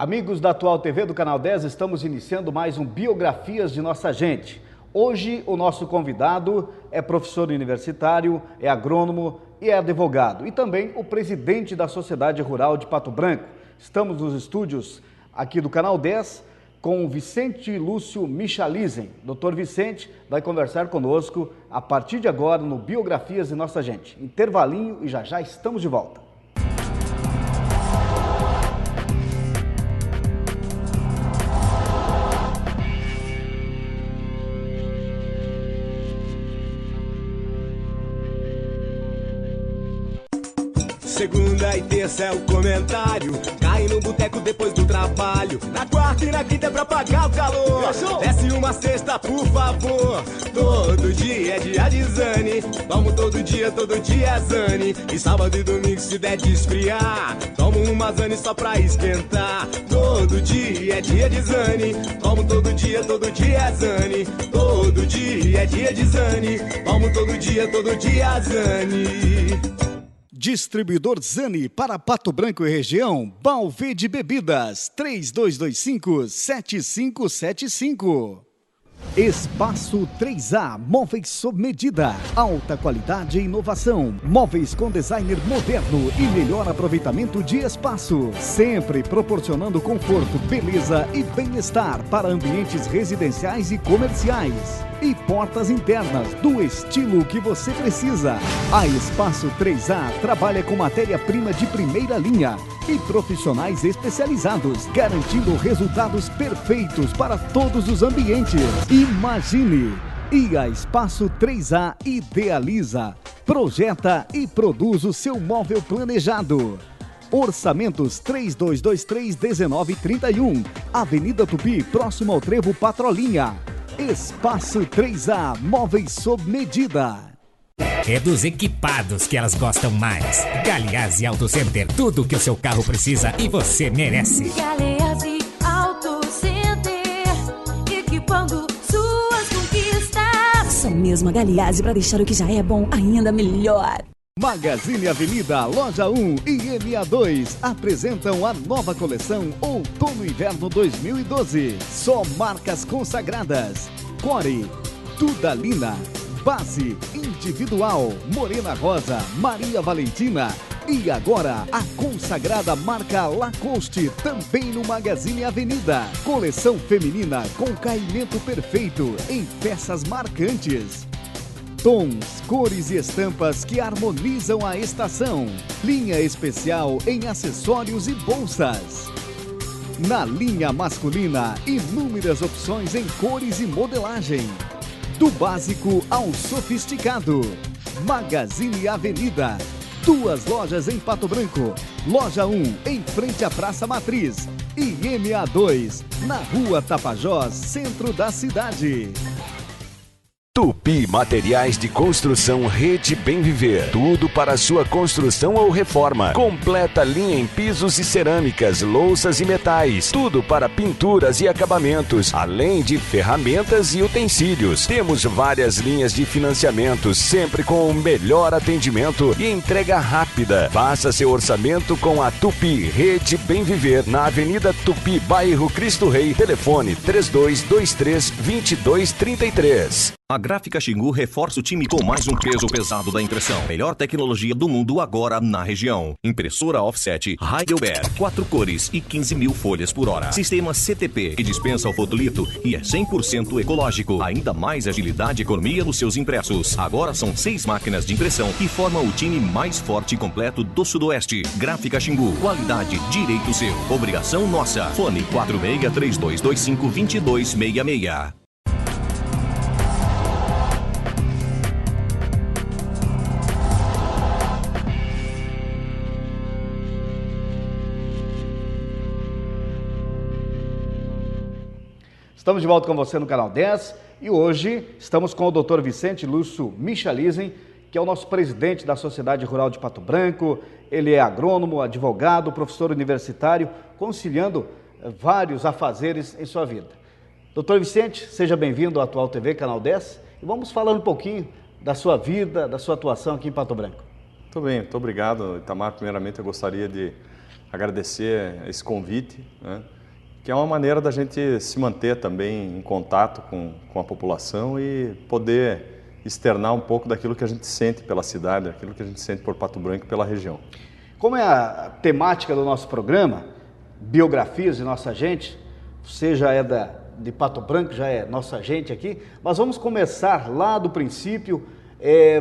Amigos da Atual TV do Canal 10, estamos iniciando mais um Biografias de Nossa Gente. Hoje o nosso convidado é professor universitário, é agrônomo e é advogado. E também o presidente da Sociedade Rural de Pato Branco. Estamos nos estúdios aqui do Canal 10 com o Vicente Lúcio Michalizen. Doutor Vicente vai conversar conosco a partir de agora no Biografias de Nossa Gente. Intervalinho e já já estamos de volta. Segunda e terça é o comentário, cai no boteco depois do trabalho. Na quarta e na quinta é pra pagar o calor. Desce uma sexta, por favor. Todo dia é dia de Zane. Tomo todo dia é Zane. E sábado e domingo se der de esfriar, tomo uma Zane só pra esquentar. Todo dia é dia de Zane. Tomo todo dia é Zane. Todo dia é dia de Zane. Tomo todo dia Zane. Distribuidor Zani para Pato Branco e região, Balvede Bebidas, 3225-7575. Espaço 3A, móveis sob medida, alta qualidade e inovação, móveis com designer moderno e melhor aproveitamento de espaço, sempre proporcionando conforto, beleza e bem-estar para ambientes residenciais e comerciais. E portas internas do estilo que você precisa. A Espaço 3A trabalha com matéria-prima de primeira linha e profissionais especializados, garantindo resultados perfeitos para todos os ambientes. Imagine! E a Espaço 3A idealiza, projeta e produz o seu móvel planejado. Orçamentos 3223-1931, Avenida Tupi, próximo ao Trevo Patrolinha. Espaço 3A, móveis sob medida. É dos equipados que elas gostam mais. Galeazzi Auto Center, tudo que o seu carro precisa e você merece. Galeazzi Auto Center, equipando suas conquistas. Essa mesma Galeazzi para deixar o que já é bom ainda melhor. Magazine Avenida, Loja 1 e MA2 apresentam a nova coleção Outono e Inverno 2012. Só marcas consagradas: Core, Dudalina, Base, Individual, Morena Rosa, Maria Valentina e agora a consagrada marca Lacoste, também no Magazine Avenida. Coleção feminina com caimento perfeito em peças marcantes. Tons, cores e estampas que harmonizam a estação. Linha especial em acessórios e bolsas. Na linha masculina, inúmeras opções em cores e modelagem. Do básico ao sofisticado. Magazine Avenida. 2 lojas em Pato Branco. Loja 1 em frente à Praça Matriz. E MA2 na Rua Tapajós, centro da cidade. Tupi Materiais de Construção Rede Bem Viver. Tudo para sua construção ou reforma. Completa linha em pisos e cerâmicas, louças e metais. Tudo para pinturas e acabamentos, além de ferramentas e utensílios. Temos várias linhas de financiamentos, sempre com o melhor atendimento e entrega rápida. Faça seu orçamento com a Tupi Rede Bem Viver, na Avenida Tupi, bairro Cristo Rei. Telefone 3223-2233. A Gráfica Xingu reforça o time com mais um peso pesado da impressão. Melhor tecnologia do mundo agora na região. Impressora offset Heidelberg, 4 cores e 15 mil folhas por hora. Sistema CTP, que dispensa o fotolito e é 100% ecológico. Ainda mais agilidade e economia nos seus impressos. Agora são 6 máquinas de impressão que formam o time mais forte e completo do Sudoeste. Gráfica Xingu, qualidade, direito seu. Obrigação nossa. Fone 4632252266. Estamos de volta com você no Canal 10 e hoje estamos com o Dr. Vicente Lúcio Michalizen, que é o nosso presidente da Sociedade Rural de Pato Branco. Ele é agrônomo, advogado, professor universitário, conciliando vários afazeres em sua vida. Dr. Vicente, seja bem-vindo à Atual TV, Canal 10, e vamos falar um pouquinho da sua vida, da sua atuação aqui em Pato Branco. Muito bem, muito obrigado, Itamar. Primeiramente, eu gostaria de agradecer esse convite, né, que é uma maneira da gente se manter também em contato com a população e poder externar um pouco daquilo que a gente sente pela cidade, aquilo que a gente sente por Pato Branco e pela região. Como é a temática do nosso programa, biografias de nossa gente, você já é de Pato Branco, já é nossa gente aqui, mas vamos começar lá do princípio.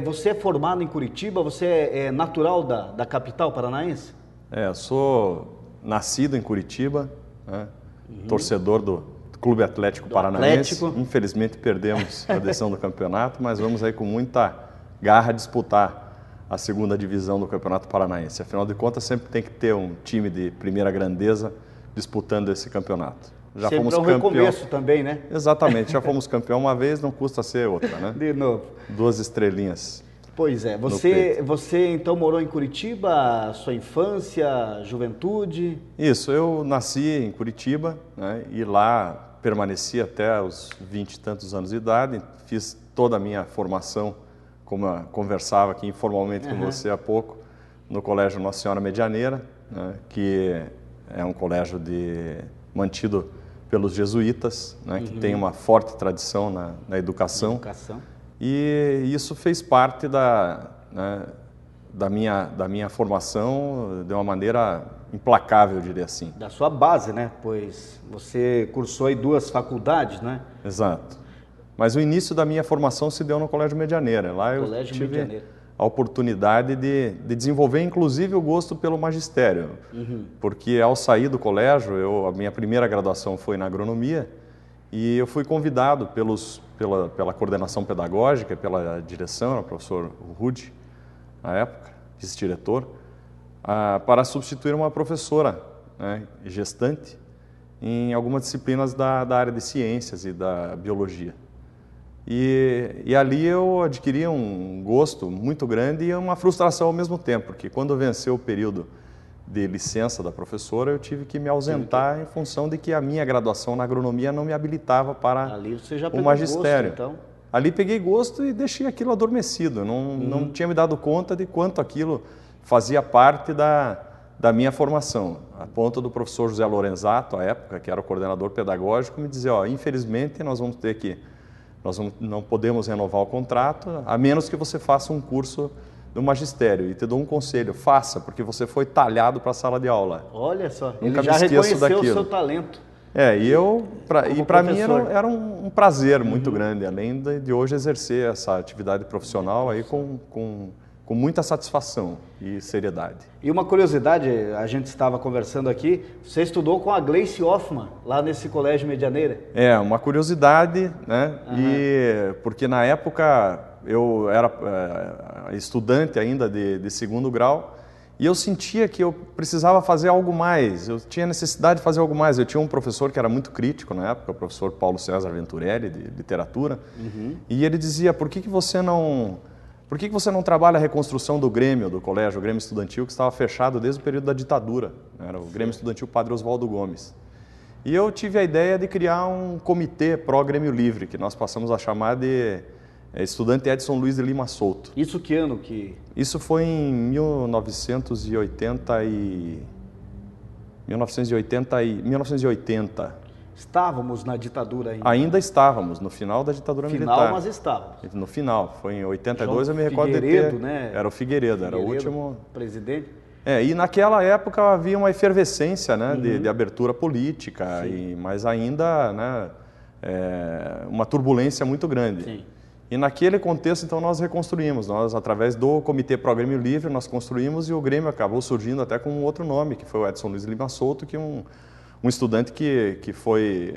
Você é formado em Curitiba, você é natural da capital paranaense? Eu sou nascido em Curitiba, né, torcedor do Clube Atlético Paranaense. Atlético. Infelizmente perdemos a decisão do campeonato, mas vamos aí com muita garra disputar a segunda divisão do Campeonato Paranaense. Afinal de contas, sempre tem que ter um time de primeira grandeza disputando esse campeonato. Já sempre fomos é um recomeço também, né? Exatamente, já fomos campeão uma vez, não custa ser outra, né? De novo. 2 estrelinhas. Pois é, você então morou em Curitiba, sua infância, juventude? Isso, eu nasci em Curitiba, né, e lá permaneci até os 20 e tantos anos de idade, fiz toda a minha formação, como eu conversava aqui informalmente com você há pouco, no Colégio Nossa Senhora Medianeira, né, que é um colégio mantido pelos jesuítas, né, que tem uma forte tradição na educação. E isso fez parte da minha formação de uma maneira implacável, eu diria assim. Da sua base, né? Pois você cursou aí 2 faculdades, né? Exato. Mas o início da minha formação se deu no Colégio Medianeira. Lá eu tive a oportunidade de desenvolver, inclusive, o gosto pelo magistério. Porque ao sair do colégio, a minha primeira graduação foi na agronomia, e eu fui convidado pela coordenação pedagógica, pela direção, era o professor Rude, na época, vice-diretor, para substituir uma professora, né, gestante em algumas disciplinas da área de ciências e da biologia. E ali eu adquiri um gosto muito grande e uma frustração ao mesmo tempo, porque quando venceu o período de licença da professora, eu tive que me ausentar em função de que a minha graduação na agronomia não me habilitava para o magistério. Gosto, então. Ali peguei gosto e deixei aquilo adormecido, não tinha me dado conta de quanto aquilo fazia parte da minha formação, a ponto do professor José Lorenzato, à época, que era o coordenador pedagógico, me dizer, infelizmente nós não podemos renovar o contrato, a menos que você faça um curso do magistério. E te dou um conselho, faça, porque você foi talhado para a sala de aula. Olha só, nunca ele já reconheceu o seu talento. E para mim era um prazer muito grande, além de hoje exercer essa atividade profissional aí com muita satisfação e seriedade. E uma curiosidade, a gente estava conversando aqui, você estudou com a Gleice Hoffmann, lá nesse Colégio Medianeira. Uma curiosidade, né? Porque na época eu era estudante ainda de segundo grau, e eu sentia que eu precisava fazer algo mais, eu tinha necessidade de fazer algo mais. Eu tinha um professor que era muito crítico na época, o professor Paulo César Venturelli, de literatura, e ele dizia, por que você não trabalha a reconstrução do Grêmio, do colégio, o Grêmio Estudantil, que estava fechado desde o período da ditadura, era o Grêmio Estudantil Padre Oswaldo Gomes. E eu tive a ideia de criar um comitê pró-Grêmio Livre, que nós passamos a chamar de Estudante Edson Luiz de Lima Souto. Isso que ano que... Isso foi em 1980. Estávamos na ditadura ainda. Ainda estávamos, no final da ditadura militar. No final, mas estávamos. No final, foi em 82, João, eu me recordo de ter... Né? Era o Figueiredo, era o último... Presidente. E naquela época havia uma efervescência, né, de abertura política, mas ainda, né, uma turbulência muito grande. Sim. E naquele contexto, então, nós reconstruímos. Nós, através do Comitê Pro Grêmio Livre, nós construímos, e o Grêmio acabou surgindo até com um outro nome, que foi o Edson Luiz de Lima Souto, que é um estudante que foi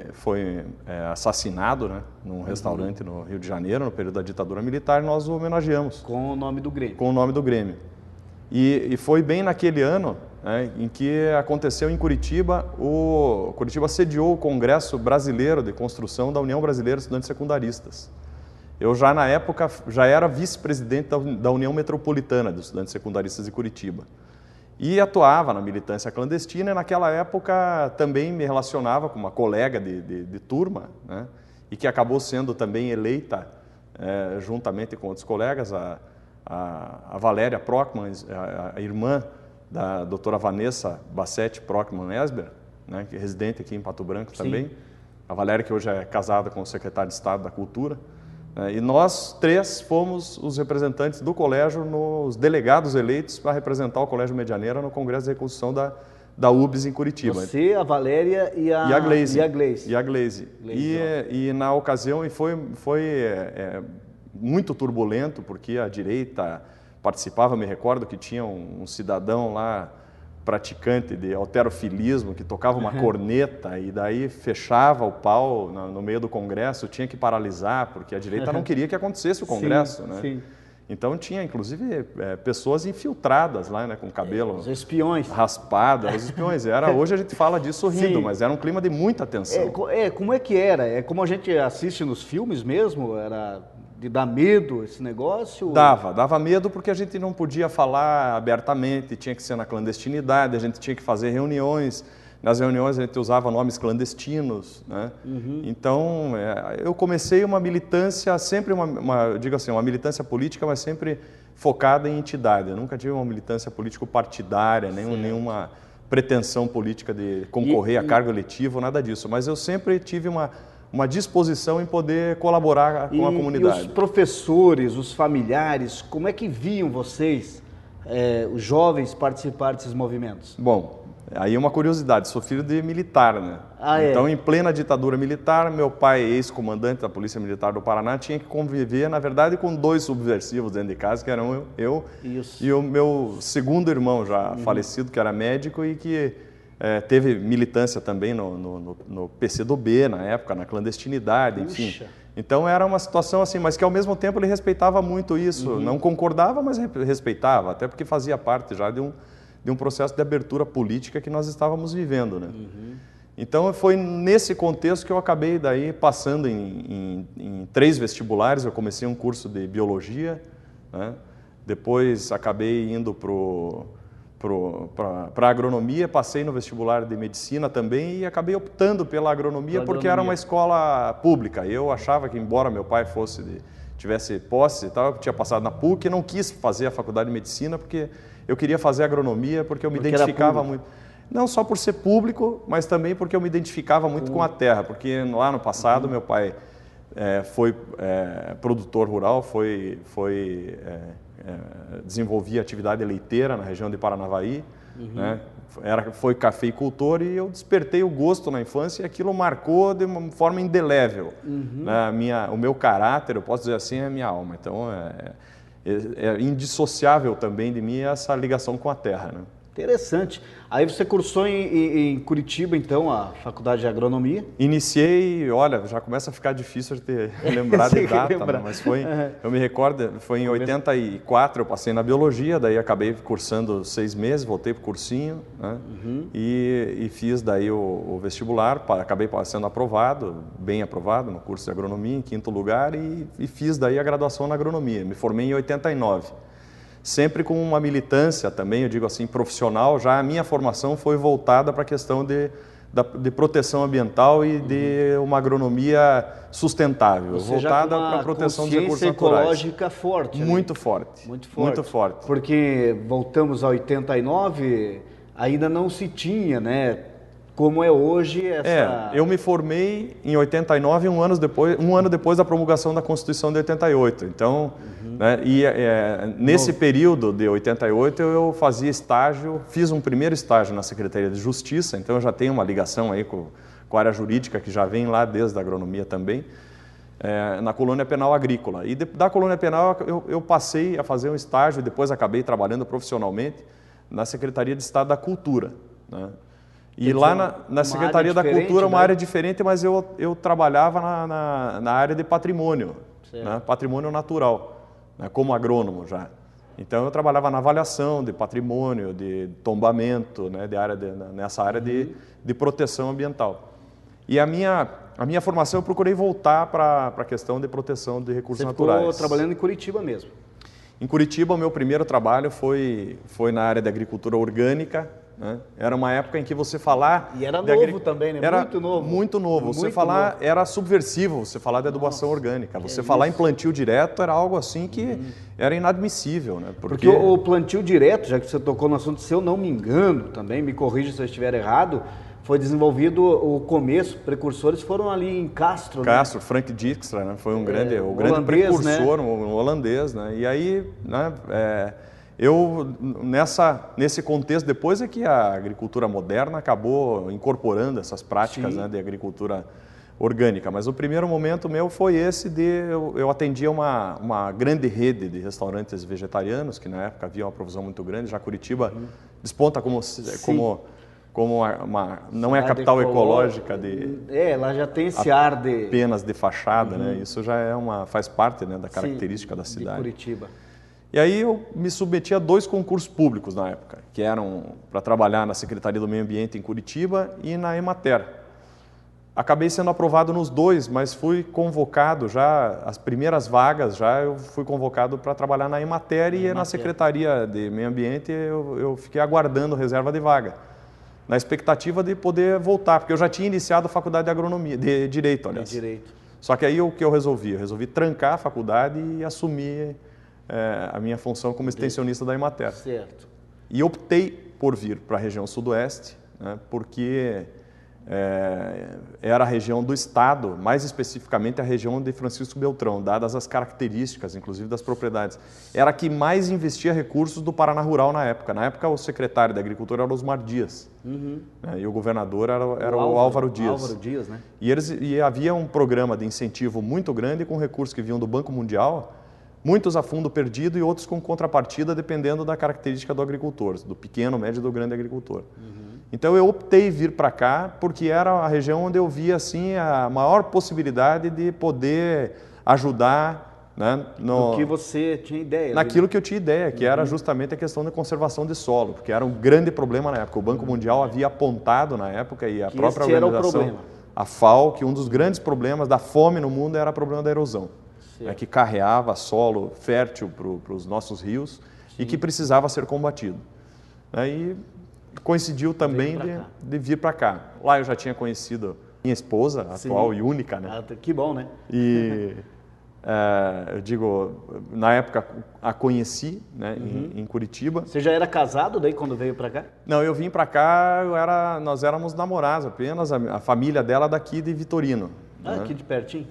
assassinado, né, num restaurante no Rio de Janeiro, no período da ditadura militar, e nós o homenageamos. Com o nome do Grêmio. Com o nome do Grêmio. E foi bem naquele ano, né, em que aconteceu em Curitiba, Curitiba sediou o Congresso Brasileiro de Construção da União Brasileira de Estudantes Secundaristas. Eu já, na época, já era vice-presidente da União Metropolitana dos Estudantes Secundaristas de Curitiba. E atuava na militância clandestina, e naquela época também me relacionava com uma colega de turma, né, e que acabou sendo também eleita, juntamente com outros colegas, a Valéria Prockmann, a irmã da doutora Vanessa Bassetti Prockman-Esber, né, que é residente aqui em Pato Branco também. A Valéria, que hoje é casada com o secretário de Estado da Cultura. E nós 3 fomos os representantes do colégio, os delegados eleitos para representar o Colégio Medianeira no Congresso de Reconstrução da UBS em Curitiba. Você, a Valéria e a Gleise. E a Gleise. E na ocasião foi muito turbulento, porque a direita participava, me recordo que tinha um cidadão lá, praticante de halterofilismo, que tocava uma corneta e daí fechava o pau no meio do Congresso, tinha que paralisar, porque a direita não queria que acontecesse o Congresso, né? Sim. Então tinha, inclusive, pessoas infiltradas lá, né, com cabelo... Os espiões. Raspado, os espiões. Hoje a gente fala disso rindo, mas era um clima de muita tensão. Como é que era? É como a gente assiste nos filmes mesmo? Era de dar medo esse negócio? Dava medo porque a gente não podia falar abertamente, tinha que ser na clandestinidade, a gente tinha que fazer reuniões. Nas reuniões a gente usava nomes clandestinos, né? Então, eu comecei uma militância, sempre digo assim, uma militância política, mas sempre focada em entidade. Eu nunca tive uma militância político-partidária, nenhuma pretensão política de concorrer a cargo eletivo, nada disso. Mas eu sempre tive uma disposição em poder colaborar com a comunidade. E os professores, os familiares, como é que viam vocês, os jovens, participar desses movimentos? Bom, aí uma curiosidade, sou filho de militar, né? Então, em plena ditadura militar, meu pai, ex-comandante da Polícia Militar do Paraná, tinha que conviver, na verdade, com 2 subversivos dentro de casa, que eram eu e o meu segundo irmão já falecido, que era médico e que teve militância também no PCdoB, na época, na clandestinidade, enfim. Puxa. Então era uma situação assim, mas que ao mesmo tempo ele respeitava muito isso. Não concordava, mas respeitava, até porque fazia parte já de um processo de abertura política que nós estávamos vivendo, né? Então foi nesse contexto que eu acabei daí passando em 3 vestibulares. Eu comecei um curso de biologia, né? Depois acabei indo para agronomia, passei no vestibular de medicina também e acabei optando pela agronomia porque era uma escola pública. Eu achava que, embora meu pai tivesse posse e tal, eu tinha passado na PUC, não quis fazer a faculdade de medicina porque eu queria fazer agronomia, porque eu me identificava muito. Não só por ser público, mas também porque eu me identificava muito com a terra, porque lá no passado meu pai foi produtor rural, desenvolvia atividade leiteira na região de Paranavaí, né? Foi cafeicultor e eu despertei o gosto na infância e aquilo marcou de uma forma indelével, né? O meu caráter, eu posso dizer assim, é a minha alma. Então é indissociável também de mim essa ligação com a terra, né? Interessante. Aí você cursou em Curitiba, então, a Faculdade de Agronomia? Iniciei, olha, já começa a ficar difícil de lembrar de data, né? Mas eu me recordo, foi em 84, eu passei na Biologia, daí acabei cursando 6 meses, voltei para o cursinho, né? E fiz daí o vestibular, acabei sendo aprovado, bem aprovado no curso de Agronomia, em 5º lugar, e fiz daí a graduação na Agronomia. Me formei em 89. Sempre com uma militância também, eu digo assim, profissional. Já a minha formação foi voltada para a questão de proteção ambiental e de uma agronomia sustentável, voltada para a proteção dos recursos naturais. Ecológica forte. Muito forte. Muito forte. Porque voltamos a 89, ainda não se tinha, né? Como é hoje essa... eu me formei em 89, um ano depois da promulgação da Constituição de 88. Então, né, nesse período de 88 eu fazia estágio, fiz um primeiro estágio na Secretaria de Justiça, então eu já tenho uma ligação aí com a área jurídica que já vem lá desde a agronomia também, na colônia penal agrícola. E da colônia penal eu passei a fazer um estágio e depois acabei trabalhando profissionalmente na Secretaria de Estado da Cultura, né? E lá na Secretaria da Cultura, uma área diferente, mas eu trabalhava na área de patrimônio, né? Patrimônio natural, né? Como agrônomo já. Então eu trabalhava na avaliação de patrimônio, de tombamento, né? Nessa área de proteção ambiental. E a minha formação eu procurei voltar para a questão de proteção de recursos naturais. Você ficou trabalhando em Curitiba mesmo? Em Curitiba, o meu primeiro trabalho foi na área de agricultura orgânica, né? Era uma época em que você falar... E era novo também, né? Era muito novo. Muito novo. Você falar era subversivo, você falar de adubação orgânica. Você falar em plantio direto era algo assim que era inadmissível, né? Porque o plantio direto, já que você tocou no assunto, se eu não me engano também, me corrija se eu estiver errado, foi desenvolvido o começo, precursores foram ali em Castro. Castro, né? Frank Dijkstra, né? Foi um grande holandês, precursor, né? um holandês, né? E aí, né, nesse contexto, depois é que a agricultura moderna acabou incorporando essas práticas, né, de agricultura orgânica. Mas o primeiro momento meu foi esse eu atendia uma grande rede de restaurantes vegetarianos, que na época havia uma provisão muito grande. Já Curitiba desponta como não é a capital ecológica de... lá já tem esse ar de... apenas de fachada, né? Isso já faz parte, né, da característica da cidade. De Curitiba. E aí eu me submeti a 2 concursos públicos na época, que eram para trabalhar na Secretaria do Meio Ambiente em Curitiba e na Emater. Acabei sendo aprovado nos 2, mas fui convocado as primeiras vagas eu fui convocado para trabalhar na Emater e na Secretaria de Meio Ambiente eu fiquei aguardando reserva de vaga, na expectativa de poder voltar, porque eu já tinha iniciado a faculdade de agronomia, de Direito, aliás. De Direito. Só que aí o que eu resolvi trancar a faculdade e assumir a minha função como extensionista da Emater. Certo. E optei por vir para a região sudoeste, né, porque era a região do estado, mais especificamente a região de Francisco Beltrão, dadas as características, inclusive das propriedades. Era a que mais investia recursos do Paraná Rural na época. Na época, o secretário da Agricultura era o Osmar Dias, né, e o governador era o Álvaro Dias. Álvaro Dias, né? E havia um programa de incentivo muito grande com recursos que vinham do Banco Mundial, muitos a fundo perdido e outros com contrapartida, dependendo da característica do agricultor, do pequeno, médio e do grande agricultor. Então eu optei vir para cá porque era a região onde eu via assim, a maior possibilidade de poder ajudar, né, no que você tinha ideia. Naquilo que eu tinha ideia, que era justamente a questão da conservação de solo, porque era um grande problema na época. O Banco Mundial havia apontado na época e a própria organização, a FAO, que um dos grandes problemas da fome no mundo era o problema da erosão. Que carreava solo fértil para os nossos rios e que precisava ser combatido. E coincidiu também de vir para cá. Lá eu já tinha conhecido minha esposa, atual e única, né? Que bom, né? E eu digo, na época a conheci, né, em Curitiba. Você já era casado daí quando veio para cá? Não, eu vim para cá, nós éramos namorados apenas, a família dela daqui de Vitorino. Aqui de pertinho?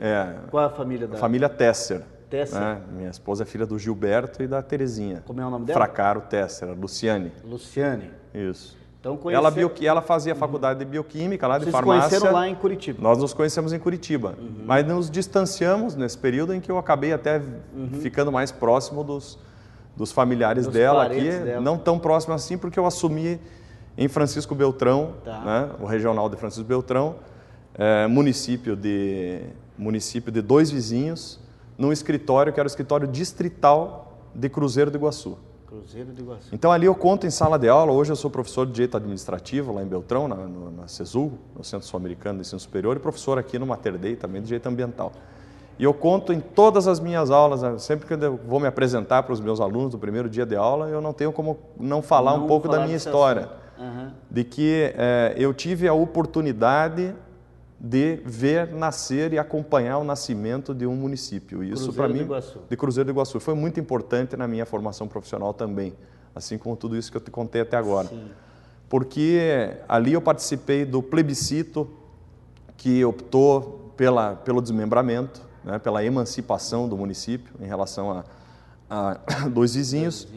Qual é a família dela? A família Tesser. Tesser. Né? Minha esposa é filha do Gilberto e da Terezinha. Como é o nome dela? Fracaro Tesser, Luciane. Luciane. Isso. Então, ela fazia faculdade de bioquímica lá, de farmácia. Vocês conheceram lá em Curitiba? Nós nos conhecemos em Curitiba. Mas nos distanciamos nesse período em que eu acabei até ficando mais próximo dos familiares dela aqui. Não tão próximo assim, porque eu assumi em Francisco Beltrão, né, o regional de Francisco Beltrão, município de 2 vizinhos, num escritório que era o escritório distrital de Cruzeiro do Iguaçu. Cruzeiro do Iguaçu. Então ali eu conto em sala de aula, hoje eu sou professor de Direito Administrativo lá em Beltrão, na CESUL, no Centro Sul-Americano de Ensino Superior, e professor aqui no Mater Dei também de Direito Ambiental. E eu conto em todas as minhas aulas, sempre que eu vou me apresentar para os meus alunos do primeiro dia de aula, eu não tenho como não falar um pouco da minha história. De que eu tive a oportunidade de ver nascer e acompanhar o nascimento de um município. Isso para mim, de Cruzeiro do Iguaçu, foi muito importante na minha formação profissional também, assim como tudo isso que eu te contei até agora. Porque ali eu participei do plebiscito que optou pelo desmembramento, né, pela emancipação do município em relação a 2 vizinhos.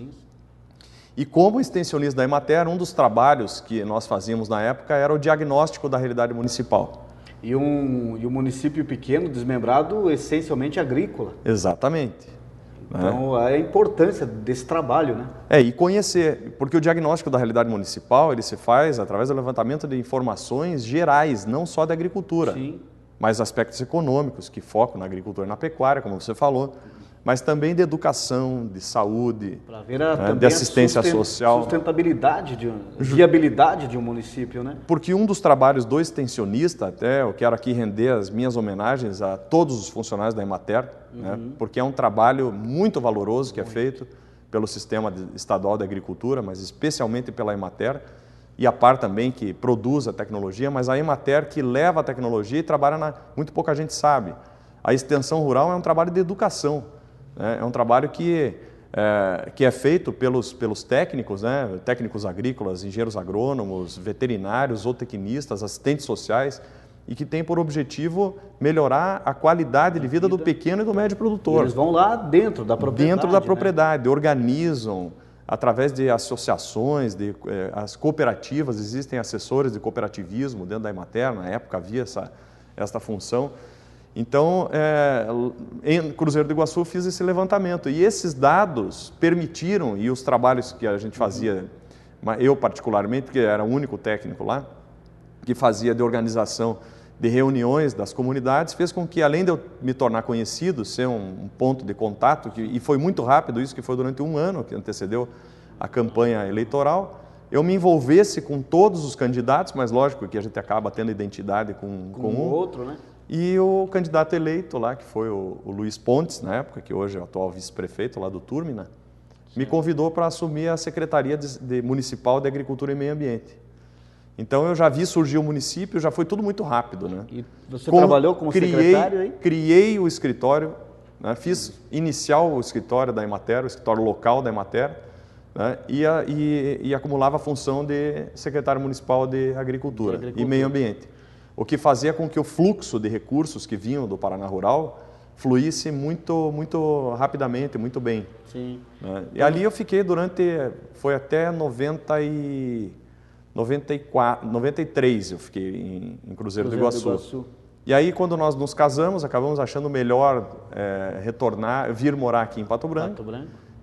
E como extensionista da Emater, um dos trabalhos que nós fazíamos na época era o diagnóstico da realidade municipal. E um município pequeno, desmembrado, essencialmente agrícola. Exatamente. Então, a importância desse trabalho, né? E conhecer, porque o diagnóstico da realidade municipal, ele se faz através do levantamento de informações gerais, não só da agricultura, mas aspectos econômicos, que focam na agricultura e na pecuária, como você falou, mas também de educação, de saúde, de assistência social. Sustentabilidade, viabilidade de um município, né? Porque um dos trabalhos do extensionista, até eu quero aqui render as minhas homenagens a todos os funcionários da Emater, né? Porque é um trabalho muito valoroso que é feito pelo Sistema Estadual de Agricultura, mas especialmente pela Emater, e a Par também, que produz a tecnologia, mas a Emater que leva a tecnologia e trabalha muito pouca gente sabe. A extensão rural é um trabalho de educação, né? É um trabalho que é feito pelos técnicos, né? Técnicos agrícolas, engenheiros agrônomos, veterinários, zootecnistas, assistentes sociais, e que tem por objetivo melhorar a qualidade de vida do pequeno e do médio produtor. Eles vão lá dentro da propriedade. Dentro da propriedade, né? Organizam, através de associações, as cooperativas, existem assessores de cooperativismo dentro da Emater, na época havia essa função. Então, em Cruzeiro do Iguaçu, fiz esse levantamento. E esses dados permitiram, e os trabalhos que a gente fazia, eu particularmente, porque era o único técnico lá, que fazia de organização de reuniões das comunidades, fez com que, além de eu me tornar conhecido, ser um ponto de contato, e foi muito rápido isso, que foi durante um ano que antecedeu a campanha eleitoral, eu me envolvesse com todos os candidatos, mas lógico que a gente acaba tendo identidade com um outro, né? E o candidato eleito lá, que foi o Luiz Pontes, na época, que hoje é o atual vice-prefeito lá do Túrmina, me convidou para assumir a Secretaria Municipal de Agricultura e Meio Ambiente. Então eu já vi surgir o município, já foi tudo muito rápido, né? E você trabalhou como secretário aí? Criei o escritório, né? Fiz inicial o escritório da Emater, o escritório local da Emater, né? E acumulava a função de secretário municipal de Agricultura e Meio Ambiente. O que fazia com que o fluxo de recursos que vinham do Paraná Rural fluísse muito, muito rapidamente, muito bem. Sim. Né? E ali eu fiquei foi até 93 eu fiquei em Cruzeiro do Iguaçu. E aí, quando nós nos casamos, acabamos achando melhor vir morar aqui em Pato Branco.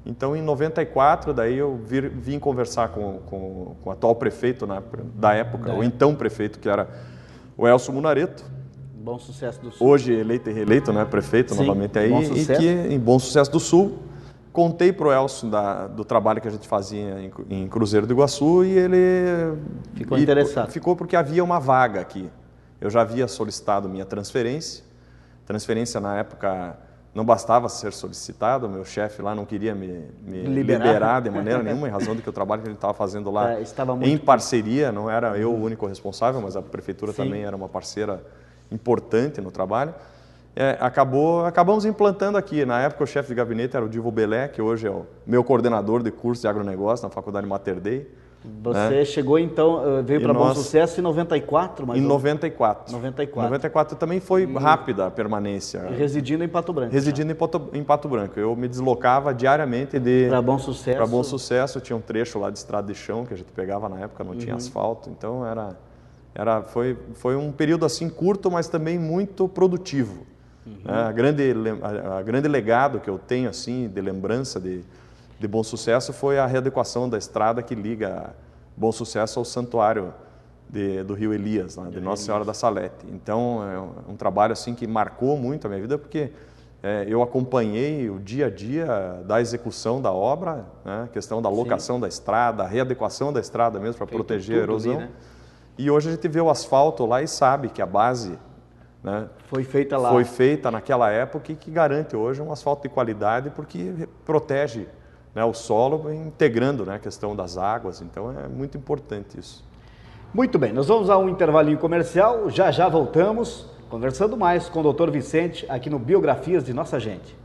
Então, em 94, daí eu vim conversar com o atual prefeito da época, o então prefeito, que era o Elcio Munareto. Bom Sucesso do Sul. Hoje eleito e reeleito, né, prefeito. Sim, novamente aí. E que em Bom Sucesso do Sul. Contei para o Elcio do trabalho que a gente fazia em Cruzeiro do Iguaçu e ele ficou interessado. Ficou porque havia uma vaga aqui. Eu já havia solicitado minha transferência. Transferência, na época, não bastava ser solicitado. O meu chefe lá não queria me liberar de maneira nenhuma, em razão do que o trabalho que ele estava fazendo lá em parceria. Não era eu o único responsável, mas a prefeitura também era uma parceira importante no trabalho. Acabamos implantando aqui. Na época, o chefe de gabinete era o Divo Belé, que hoje é o meu coordenador de curso de agronegócio na Faculdade Mater Dei. Você chegou, então, veio para Bom Sucesso em 94? Em 94. 94 também foi rápida a permanência. Residindo em Pato Branco. Residindo em Pato Branco. Eu me deslocava diariamente para Bom Sucesso. Para Bom Sucesso. Tinha um trecho lá de estrada de chão que a gente pegava na época, não tinha asfalto. Então, foi um período assim curto, mas também muito produtivo. A grande legado que eu tenho assim de lembrança de Bom Sucesso foi a readequação da estrada que liga Bom Sucesso ao santuário do Rio Elias, de Nossa Senhora da Salete. Então é um trabalho assim que marcou muito a minha vida, porque eu acompanhei o dia a dia da execução da obra, né? A questão da locação da estrada, a readequação da estrada mesmo para proteger a erosão. Ali, né? E hoje a gente vê o asfalto lá e sabe que a base, né, foi feita lá. Foi feita naquela época e que garante hoje um asfalto de qualidade, porque protege, né, o solo, integrando, né, a questão das águas. Então é muito importante isso. Muito bem, nós vamos a um intervalinho comercial, já voltamos conversando mais com o Dr. Vicente aqui no Biografias de Nossa Gente.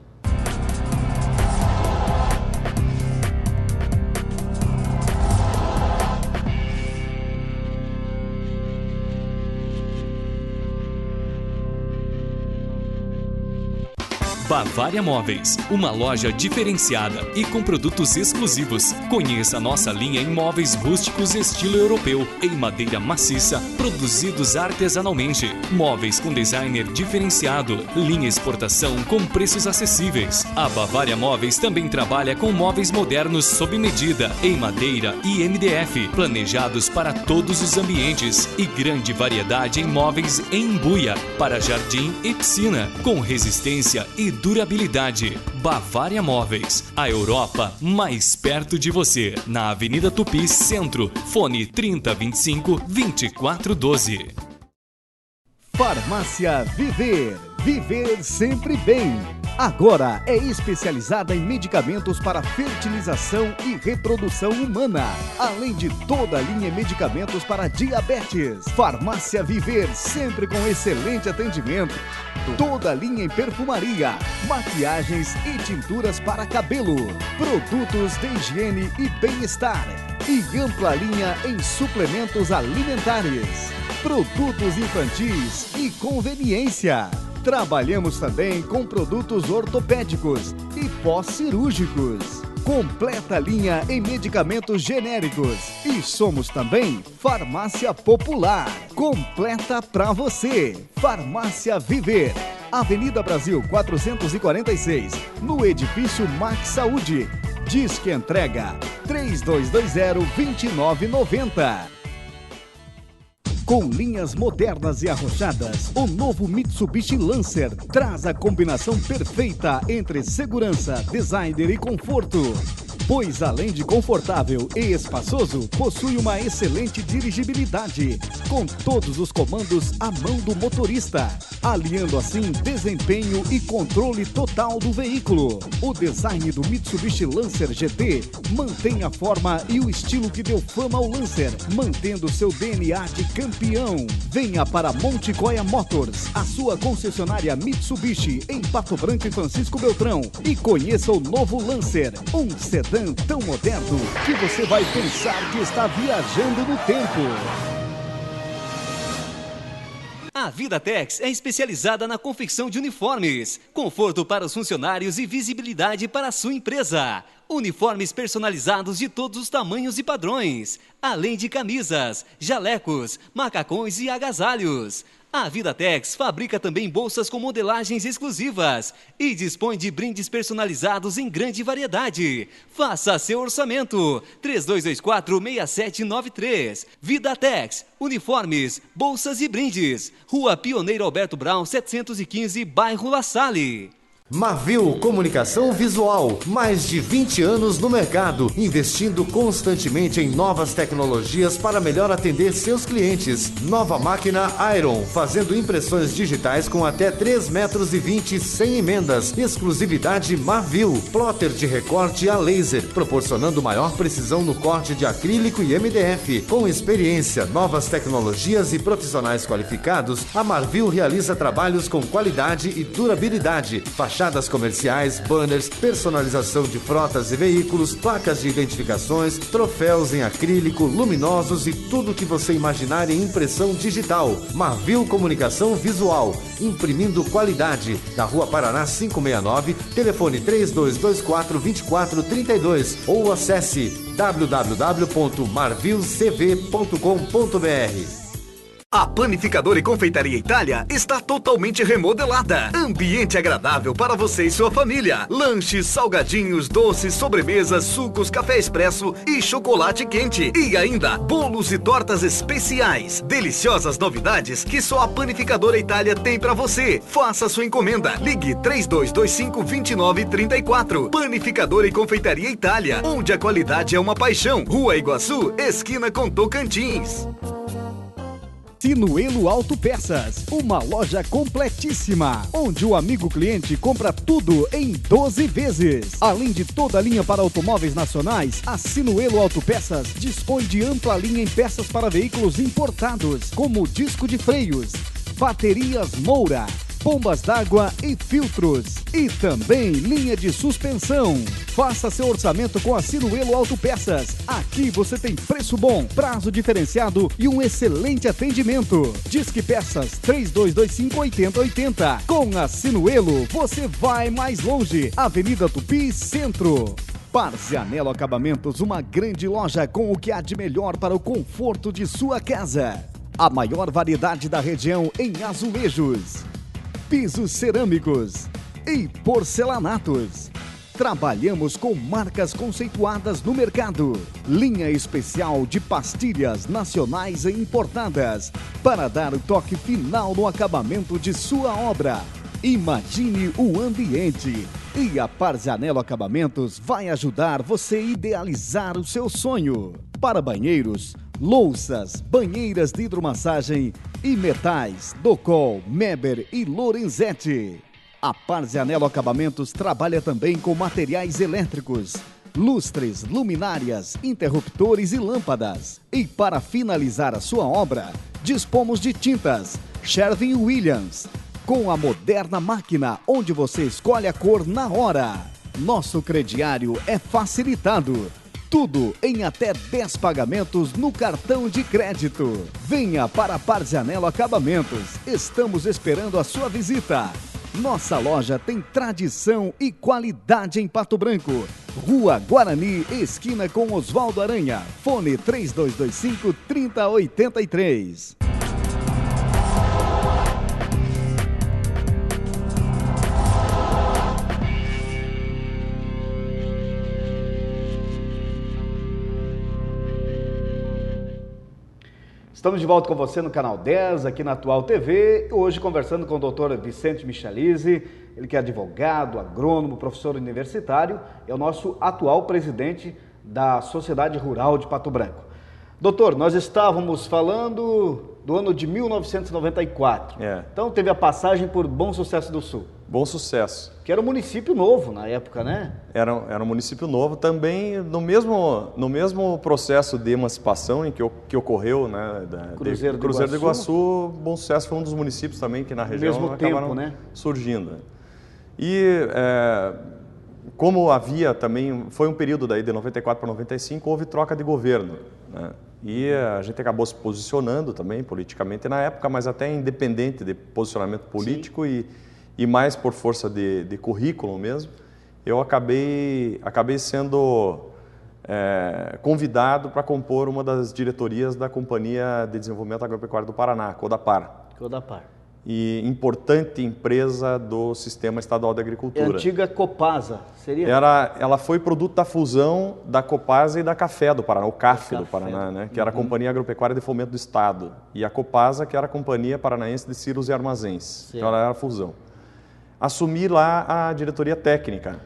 Bavária Móveis, uma loja diferenciada e com produtos exclusivos. Conheça a nossa linha em móveis rústicos estilo europeu, em madeira maciça, produzidos artesanalmente. Móveis com designer diferenciado, linha exportação com preços acessíveis. A Bavária Móveis também trabalha com móveis modernos sob medida, em madeira e MDF, planejados para todos os ambientes, e grande variedade em móveis em embuia, para jardim e piscina, com resistência e durabilidade. Bavária Móveis, a Europa mais perto de você, na Avenida Tupi Centro, fone 3025-2412. Farmácia Viver, viver sempre bem. Agora é especializada em medicamentos para fertilização e reprodução humana, além de toda a linha de medicamentos para diabetes. Farmácia Viver, sempre com excelente atendimento. Toda a linha em perfumaria, maquiagens e tinturas para cabelo, produtos de higiene e bem-estar e ampla linha em suplementos alimentares, produtos infantis e conveniência. Trabalhamos também com produtos ortopédicos e pós-cirúrgicos. Completa linha em medicamentos genéricos. E somos também Farmácia Popular. Completa pra você. Farmácia Viver. Avenida Brasil 446, no edifício Max Saúde. Disque entrega 3220-2990. Com linhas modernas e arrochadas, o novo Mitsubishi Lancer traz a combinação perfeita entre segurança, design e conforto. Pois além de confortável e espaçoso, possui uma excelente dirigibilidade, com todos os comandos à mão do motorista, aliando assim desempenho e controle total do veículo. O design do Mitsubishi Lancer GT mantém a forma e o estilo que deu fama ao Lancer, mantendo seu DNA de campeão. Venha para Monticoia Motors, a sua concessionária Mitsubishi em Pato Branco e Francisco Beltrão, e conheça o novo Lancer, um sedã tão moderno que você vai pensar que está viajando no tempo. A VidaTex é especializada na confecção de uniformes, conforto para os funcionários e visibilidade para a sua empresa. Uniformes personalizados de todos os tamanhos e padrões, além de camisas, jalecos, macacões e agasalhos. A VidaTex fabrica também bolsas com modelagens exclusivas e dispõe de brindes personalizados em grande variedade. Faça seu orçamento. 3224-6793. VidaTex, uniformes, bolsas e brindes. Rua Pioneiro Alberto Brown, 715, bairro La Salle. Marvil Comunicação Visual, mais de 20 anos no mercado, investindo constantemente em novas tecnologias para melhor atender seus clientes. Nova máquina Iron, fazendo impressões digitais com até 3,20 metros sem emendas. Exclusividade Marvil. Plotter de recorte a laser, proporcionando maior precisão no corte de acrílico e MDF. Com experiência, novas tecnologias e profissionais qualificados, a Marvil realiza trabalhos com qualidade e durabilidade. Fachadas comerciais, banners, personalização de frotas e veículos, placas de identificações, troféus em acrílico, luminosos e tudo o que você imaginar em impressão digital. Marvil Comunicação Visual, imprimindo qualidade. Na Rua Paraná 569, telefone 3224-2432 ou acesse www.marvilcv.com.br. A Panificadora e Confeitaria Itália está totalmente remodelada. Ambiente agradável para você e sua família. Lanches, salgadinhos, doces, sobremesas, sucos, café expresso e chocolate quente. E ainda, bolos e tortas especiais. Deliciosas novidades que só a Panificadora Itália tem para você. Faça sua encomenda. Ligue 3225-2934. Panificadora e Confeitaria Itália, onde a qualidade é uma paixão. Rua Iguaçu, esquina com Tocantins. Sinuelo Autopeças, uma loja completíssima, onde o amigo cliente compra tudo em 12 vezes. Além de toda a linha para automóveis nacionais, a Sinuelo Autopeças dispõe de ampla linha em peças para veículos importados, como disco de freios, baterias Moura, bombas d'água e filtros. E também linha de suspensão. Faça seu orçamento com a Sinuelo Autopeças. Aqui você tem preço bom, prazo diferenciado e um excelente atendimento. Disque Peças 3225-8080. Com a Sinuelo, você vai mais longe. Avenida Tupi, Centro. Parzianello Acabamentos, uma grande loja com o que há de melhor para o conforto de sua casa. A maior variedade da região em azulejos, pisos cerâmicos e porcelanatos. Trabalhamos com marcas conceituadas no mercado. Linha especial de pastilhas nacionais e importadas para dar o toque final no acabamento de sua obra. Imagine o ambiente. E a Parzianello Acabamentos vai ajudar você a idealizar o seu sonho. Para banheiros, louças, banheiras de hidromassagem e metais, Docol, Meber e Lorenzetti. A Parzianello Acabamentos trabalha também com materiais elétricos, lustres, luminárias, interruptores e lâmpadas. E para finalizar a sua obra, dispomos de tintas Sherwin-Williams, com a moderna máquina onde você escolhe a cor na hora. Nosso crediário é facilitado. Tudo em até 10 pagamentos no cartão de crédito. Venha para Parzianello Acabamentos. Estamos esperando a sua visita. Nossa loja tem tradição e qualidade em Pato Branco. Rua Guarani, esquina com Oswaldo Aranha. Fone 3225-3083. Estamos de volta com você no Canal 10, aqui na Atual TV, hoje conversando com o Dr. Vicente Michalise, ele que é advogado, agrônomo, professor universitário, é o nosso atual presidente da Sociedade Rural de Pato Branco. Doutor, nós estávamos falando do ano de 1994, então teve a passagem por Bom Sucesso do Sul. Bom Sucesso. Que era um município novo na época, né? Era um município novo, também no mesmo processo de emancipação em que ocorreu, né? Cruzeiro do Iguaçu, Bom Sucesso foi um dos municípios também que na região acabaram surgindo. E como havia também, foi um período daí de 94 para 95, houve troca de governo, né? E a gente acabou se posicionando também politicamente na época, mas até independente de posicionamento político e mais por força de currículo mesmo, eu acabei sendo convidado para compor uma das diretorias da Companhia de Desenvolvimento Agropecuário do Paraná, Codapar. E importante empresa do Sistema Estadual de Agricultura. A antiga Copasa, seria? Ela foi produto da fusão da Copasa e da Café do Paraná, o CAF do Paraná, né? Que era a Companhia Agropecuária de Fomento do Estado. E a Copasa, que era a Companhia Paranaense de Silos e Armazéns. Certo. Então ela era a fusão. Assumi lá a diretoria técnica,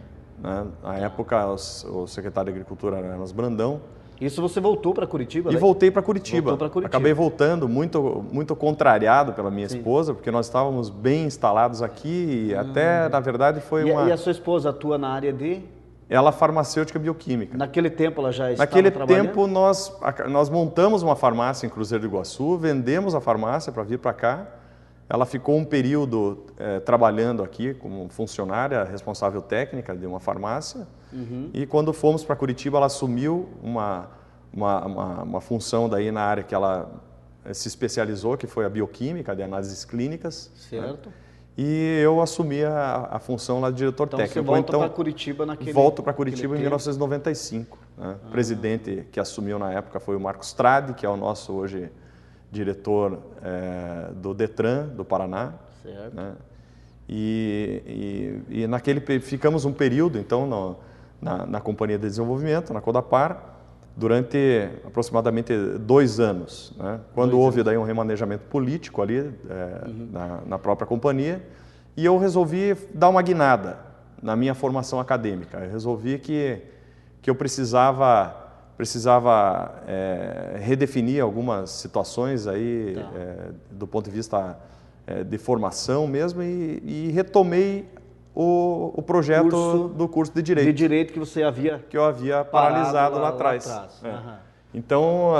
né? Na época o secretário de Agricultura era Elas Brandão. Isso você voltou para Curitiba? E voltei para Curitiba. Acabei voltando muito contrariado pela minha esposa, porque nós estávamos bem instalados aqui e até, na verdade, foi uma... E a sua esposa atua na área de? Ela farmacêutica bioquímica. Naquele tempo ela já estava trabalhando? Naquele tempo nós montamos uma farmácia em Cruzeiro do Iguaçu, vendemos a farmácia para vir para cá. Ela ficou um período trabalhando aqui como funcionária responsável técnica de uma farmácia. E quando fomos para Curitiba, ela assumiu uma função daí na área que ela se especializou, que foi a bioquímica, de análises clínicas. Certo. Né? E eu assumi a função lá de diretor técnico. Você volta para Curitiba naquele... Volto para Curitiba em 1995. Né? O presidente que assumiu na época foi o Marcos Trade, que é o nosso hoje diretor do Detran do Paraná. Certo. Né? E ficamos um período, então, na Companhia de Desenvolvimento, na Codapar, durante aproximadamente 2 anos. Né? Quando houve daí um remanejamento político ali na própria companhia, e eu resolvi dar uma guinada na minha formação acadêmica. Eu resolvi que eu precisava redefinir algumas situações aí, do ponto de vista de formação mesmo, e retomei o projeto do curso de Direito. De Direito que você havia... Que eu havia paralisado lá atrás. Então,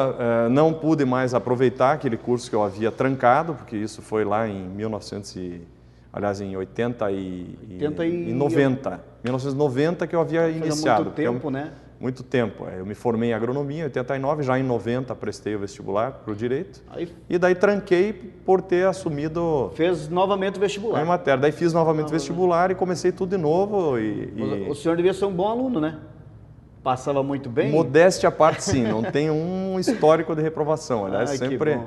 não pude mais aproveitar aquele curso que eu havia trancado, porque isso foi lá em 1990. 1990 que eu havia iniciado. Muito tempo, né? Muito tempo. Eu me formei em agronomia em 89, já em 90 prestei o vestibular para o Direito. E daí tranquei por ter assumido... Fez novamente o vestibular. Em matéria. Daí fiz novamente o vestibular e comecei tudo de novo. O senhor devia ser um bom aluno, né? Passava muito bem? Modéstia à parte, sim. Não tenho um histórico de reprovação. Aliás, sempre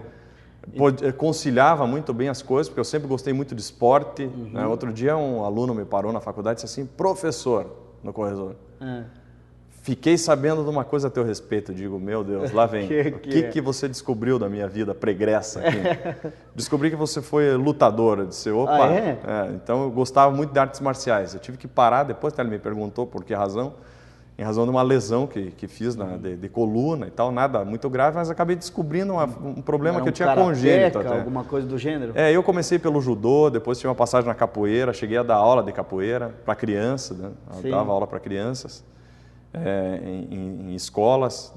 conciliava muito bem as coisas, porque eu sempre gostei muito de esporte. Né? Outro dia um aluno me parou na faculdade e disse assim, professor, no corredor, fiquei sabendo de uma coisa a teu respeito. Eu digo, meu Deus, lá vem. O que você descobriu da minha vida pregressa aqui? Descobri que você foi lutador. Eu disse, opa. Então eu gostava muito de artes marciais. Eu tive que parar, depois ele me perguntou por que razão. em razão de uma lesão que fiz de coluna e tal, nada muito grave, mas acabei descobrindo um problema que eu tinha congênito até. Alguma coisa do gênero? Eu comecei pelo judô, depois tive uma passagem na capoeira, cheguei a dar aula de capoeira para criança, né? Eu dava aula para crianças em escolas.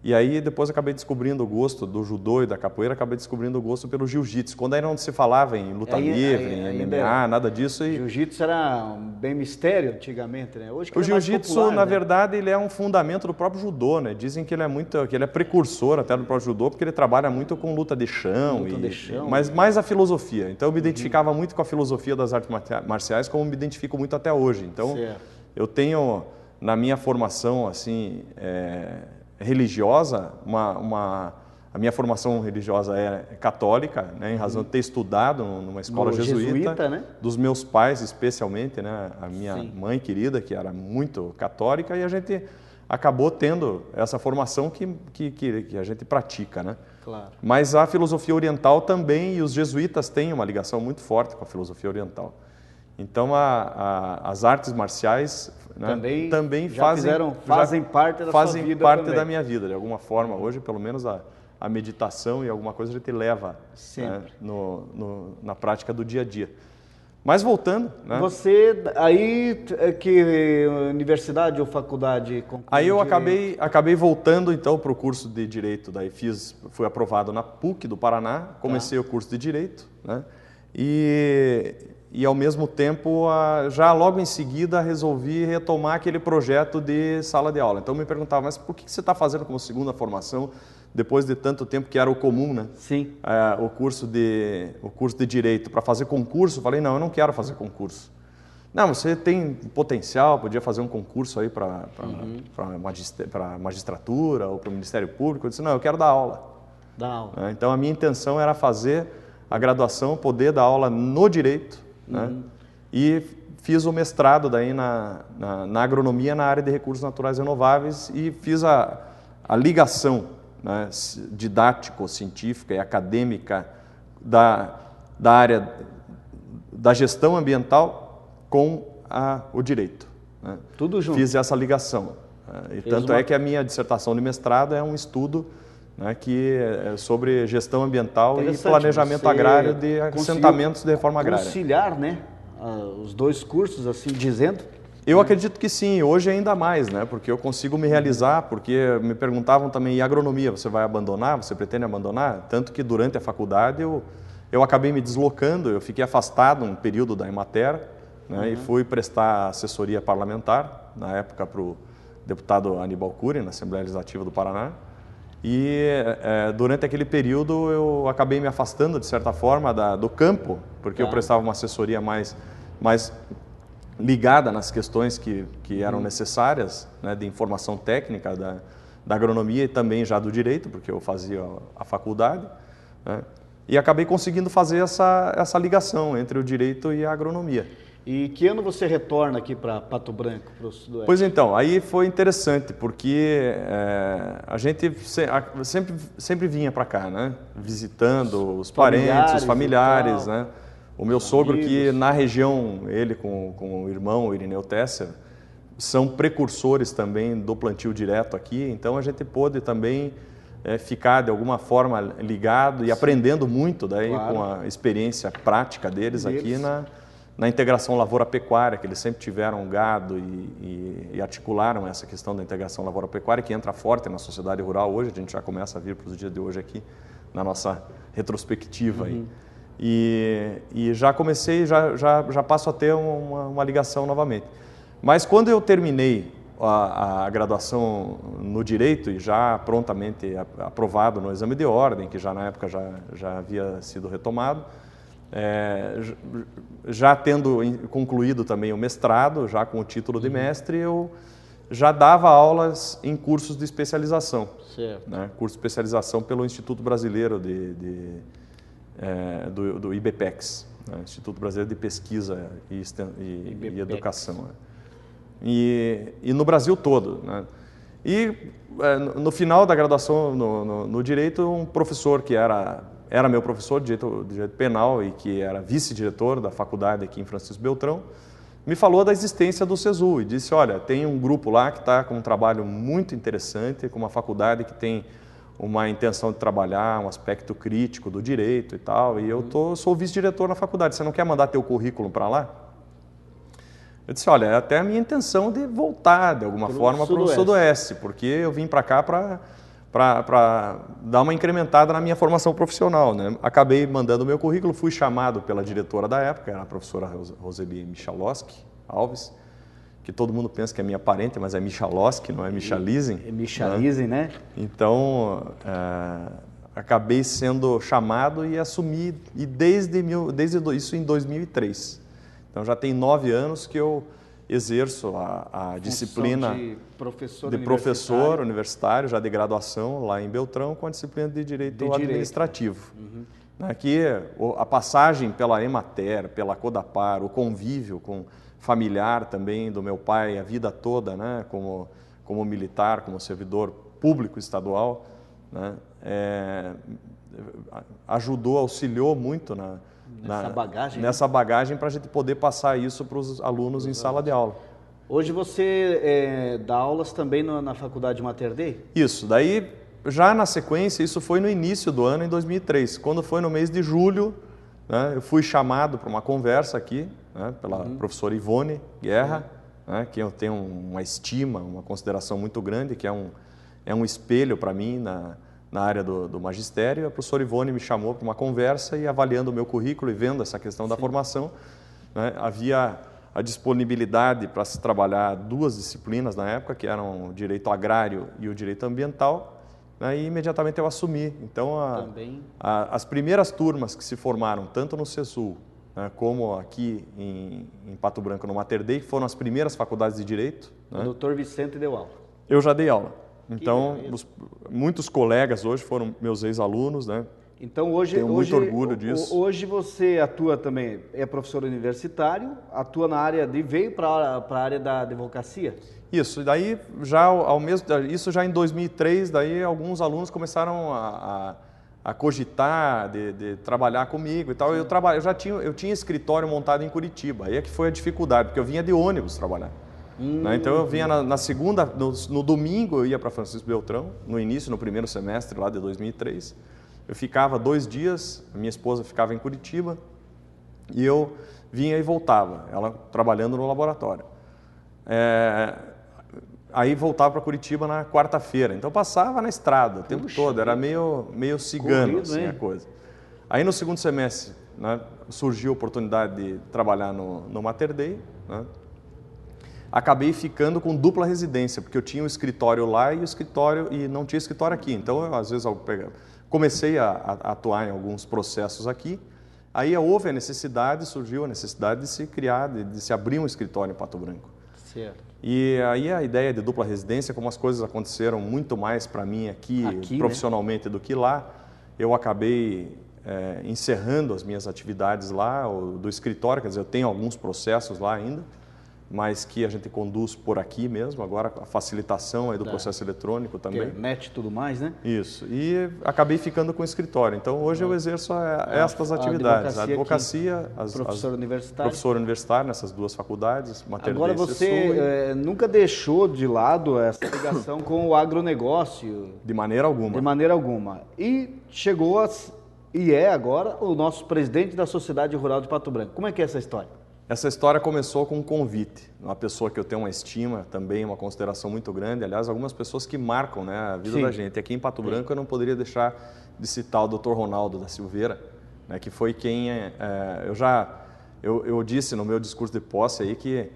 E aí depois acabei descobrindo o gosto do judô e da capoeira, acabei descobrindo o gosto pelo jiu-jitsu. Quando ainda não se falava em luta livre, em MMA, nada disso. Jiu-jitsu era bem mistério antigamente, né? Hoje que o jiu-jitsu, na verdade, ele é um fundamento do próprio judô, né? Dizem que ele é precursor até do próprio judô, porque ele trabalha muito com luta de chão, mas mais a filosofia. Então eu me identificava muito com a filosofia das artes marciais, como me identifico muito até hoje. Então eu tenho na minha formação assim religiosa, a minha formação religiosa é católica, né, em razão de ter estudado numa escola jesuíta, né? Dos meus pais especialmente, né, a minha mãe querida, que era muito católica, e a gente acabou tendo essa formação que a gente pratica, né? Claro. Mas a filosofia oriental também, e os jesuítas têm uma ligação muito forte com a filosofia oriental. Então as artes marciais, né, também fazem parte da sua vida, parte da minha vida, de alguma forma. Hoje, pelo menos, a meditação e alguma coisa a gente leva, né, na prática do dia a dia. Mas voltando, né? Você, aí, que universidade ou faculdade? Aí eu acabei voltando, então, para o curso de Direito. Daí fui aprovado na PUC do Paraná, comecei o curso de Direito, né? E ao mesmo tempo, já logo em seguida, resolvi retomar aquele projeto de sala de aula. Então me perguntava, mas por que você está fazendo como segunda formação, depois de tanto tempo que era o comum, né? Sim. O curso de Direito, para fazer concurso? Eu falei, não, eu não quero fazer concurso. Não, você tem potencial, podia fazer um concurso aí para magistratura ou para o Ministério Público. Eu disse, não, eu quero dar aula. Dar aula. Então a minha intenção era fazer a graduação, poder dar aula no Direito, né? E fiz o mestrado daí na agronomia, na área de recursos naturais renováveis, e fiz a ligação, né, didático-científica e acadêmica da área da gestão ambiental com o direito, né? Tudo junto. Fiz essa ligação. E tanto é que a minha dissertação de mestrado é um estudo, né, que é sobre gestão ambiental e planejamento agrário de assentamentos de reforma agrária. Conciliar, né, os dois cursos, assim dizendo? Eu acredito que sim, hoje ainda mais, né, porque eu consigo me realizar, porque me perguntavam também, e agronomia, você vai abandonar, você pretende abandonar? Tanto que durante a faculdade eu acabei me deslocando, eu fiquei afastado um período da Emater, né, e fui prestar assessoria parlamentar, na época para o deputado Aníbal Cury, na Assembleia Legislativa do Paraná. E durante aquele período eu acabei me afastando, de certa forma, do campo, porque eu prestava uma assessoria mais ligada nas questões que eram necessárias, né, de informação técnica da agronomia e também já do direito, porque eu fazia a faculdade, né, e acabei conseguindo fazer essa ligação entre o direito e a agronomia. E que ano você retorna aqui para Pato Branco, para o Sudoeste? Pois então, aí foi interessante, porque a gente sempre vinha para cá, né? Visitando os parentes, os familiares, né? O meu sogro, que na região, ele com o irmão, o Irineu Tesser, são precursores também do plantio direto aqui, então a gente pôde também ficar de alguma forma ligado e aprendendo muito daí com a experiência prática deles aqui na integração lavoura-pecuária, que eles sempre tiveram gado e articularam essa questão da integração lavoura-pecuária, que entra forte na sociedade rural hoje. A gente já começa a vir para os dias de hoje aqui, na nossa retrospectiva. Aí. E já comecei, já passo a ter uma ligação novamente. Mas quando eu terminei a graduação no Direito, e já prontamente aprovado no exame de ordem, que já na época já havia sido retomado, já tendo concluído também o mestrado, já com o título de mestre, eu já dava aulas em cursos de especialização. Certo. Né? Curso de especialização pelo Instituto Brasileiro do IBPEX, né? Instituto Brasileiro de Pesquisa e Educação. E no Brasil todo, né? E no final da graduação no Direito, um professor que era meu professor de direito penal e que era vice-diretor da faculdade aqui em Francisco Beltrão, me falou da existência do SESU e disse, olha, tem um grupo lá que está com um trabalho muito interessante, com uma faculdade que tem uma intenção de trabalhar um aspecto crítico do direito e tal, e eu sou vice-diretor na faculdade, você não quer mandar teu currículo para lá? Eu disse, olha, é até a minha intenção de voltar, de alguma forma, para o Sudoeste, porque eu vim para cá para dar uma incrementada na minha formação profissional, né? Acabei mandando o meu currículo, fui chamado pela diretora da época, era a professora Roseli Michalowski Alves, que todo mundo pensa que é minha parente, mas é Michalowski, não é Michalizem. É Michalizem, né? Então, acabei sendo chamado e assumi, e desde isso em 2003. Então, já tem 9 anos que eu exerço a disciplina de professor universitário, já de graduação, lá em Beltrão, com a disciplina de Direito Administrativo. Aqui, a passagem pela Emater, pela Codapar, o convívio familiar também do meu pai a vida toda, né, como militar, como servidor público estadual, né, ajudou, auxiliou muito nessa bagagem para a gente poder passar isso para os alunos em sala de aula. Hoje você dá aulas também na Faculdade Mater Dei? Isso, daí já na sequência, isso foi no início do ano, em 2003, quando foi no mês de julho, né, eu fui chamado para uma conversa aqui, né, pela professora Ivone Guerra, né, que eu tenho uma estima, uma consideração muito grande, que é um espelho para mim na área do magistério. A professora Ivone me chamou para uma conversa e, avaliando o meu currículo e vendo essa questão da formação, né, havia a disponibilidade para se trabalhar 2 disciplinas na época, que eram o direito agrário e o direito ambiental, né, e imediatamente eu assumi. Então, as primeiras turmas que se formaram, tanto no SESU, né, como aqui em Pato Branco, no Mater Dei, foram as primeiras faculdades de Direito. Né? O doutor Vicente deu aula. Eu já dei aula. Então, muitos colegas hoje foram meus ex-alunos, né? Então, tenho muito orgulho disso. Hoje você atua também, é professor universitário, atua na área veio para a área da advocacia? Isso, e daí isso já em 2003, daí alguns alunos começaram a cogitar de trabalhar comigo e tal. Eu tinha escritório montado em Curitiba, aí é que foi a dificuldade, porque eu vinha de ônibus trabalhar. Né? Então eu vinha na segunda, no domingo eu ia para Francisco Beltrão, no primeiro semestre lá de 2003. Eu ficava 2 dias, a minha esposa ficava em Curitiba e eu vinha e voltava, ela trabalhando no laboratório. Aí voltava para Curitiba na quarta-feira, então passava na estrada o tempo todo, era meio cigano corrido, assim, a coisa. Aí no segundo semestre, né, surgiu a oportunidade de trabalhar no Mater Dei, né? Acabei ficando com dupla residência, porque eu tinha um escritório lá e não tinha escritório aqui. Então, às vezes, comecei a atuar em alguns processos aqui. Aí surgiu a necessidade de se criar, de se abrir um escritório em Pato Branco. Certo. E aí a ideia de dupla residência, como as coisas aconteceram muito mais para mim aqui profissionalmente, né, do que lá, eu acabei encerrando as minhas atividades lá, do escritório, quer dizer, eu tenho alguns processos lá ainda, mas que a gente conduz por aqui mesmo, agora a facilitação aí do processo eletrônico também. Internet e tudo mais, né? Isso, e acabei ficando com o escritório. Então, hoje eu exerço estas atividades. A advocacia, professor universitário nessas 2 faculdades, Mater Dei. Agora você nunca deixou de lado essa ligação com o agronegócio? De maneira alguma. De maneira alguma. E chegou agora o nosso presidente da Sociedade Rural de Pato Branco. Como é que é essa história? Essa história começou com um convite, uma pessoa que eu tenho uma estima, também uma consideração muito grande, aliás, algumas pessoas que marcam, né, a vida da gente. Aqui em Pato Branco eu não poderia deixar de citar o Dr. Ronaldo da Silveira, né, que foi quem eu disse no meu discurso de posse aí que